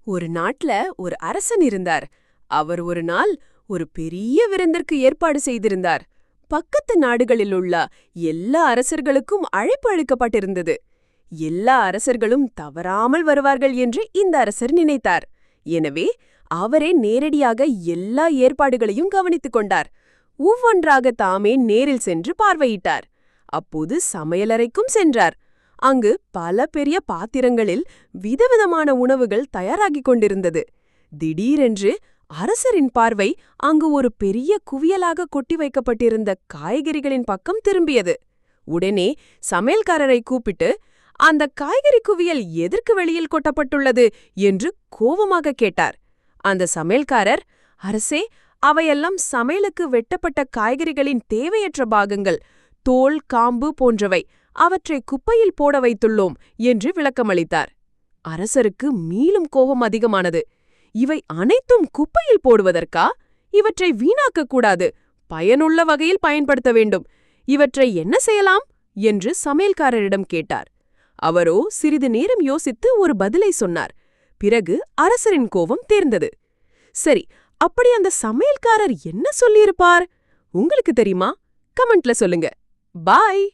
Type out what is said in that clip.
ஒரு நாட்ல ஒரு அரசன் இருந்தார். அவர் ஒரு நாள் ஒரு பெரிய விருந்திற்கு ஏற்பாடு செய்திருந்தார். பக்கத்து நாடுகளில் உள்ள எல்லா அரசர்களுக்கும் அழைப்பு அளிக்கப்பட்டிருந்தது. எல்லா அரசர்களும் தவறாமல் வருவார்கள் என்று இந்த அரசர் நினைத்தார். எனவே அவரே நேரடியாக எல்லா ஏற்பாடுகளையும் கவனித்துக் கொண்டார். ஒவ்வொன்றாக தாமே நேரில் சென்று பார்வையிட்டார். அப்போது சமையலறைக்கும் சென்றார். அங்கு பல பெரிய பாத்திரங்களில் விதவிதமான உணவுகள் தயாராகிக் கொண்டிருந்தது. திடீரென்று அரசரின் பார்வை அங்கு ஒரு பெரிய குவியலாக கொட்டி வைக்கப்பட்டிருந்த காய்கறிகளின் பக்கம் திரும்பியது. உடனே சமையல்காரரை கூப்பிட்டு, அந்த காய்கறி குவியல் எதற்கு வெளியில் கொட்டப்பட்டுள்ளது என்று கோபமாக கேட்டார். அந்த சமையல்காரர், அரசே, அவையெல்லாம் சமையலுக்கு வெட்டப்பட்ட காய்கறிகளின் தேவையற்ற பாகங்கள், தோல், காம்பு போன்றவை. அவற்றை குப்பையில் போட வைத்துள்ளோம் என்று விளக்கமளித்தார். அரசருக்கு மீளும் கோபம் அதிகமானது. இவை அனைத்தும் குப்பையில் போடுவதற்கா? இவற்றை வீணாக்கக் கூடாது, பயனுள்ள வகையில் பயன்படுத்த வேண்டும். இவற்றை என்ன செய்யலாம் என்று சமையல்காரரிடம் கேட்டார். அவரோ சிறிது நேரம் யோசித்து ஒரு பதிலை சொன்னார். பிறகு அரசரின் கோபம் தேர்ந்தது. சரி, அப்படி அந்த சமையல்காரர் என்ன சொல்லியிருப்பார்? உங்களுக்கு தெரியுமா? கமெண்ட்ல சொல்லுங்க. பாய்.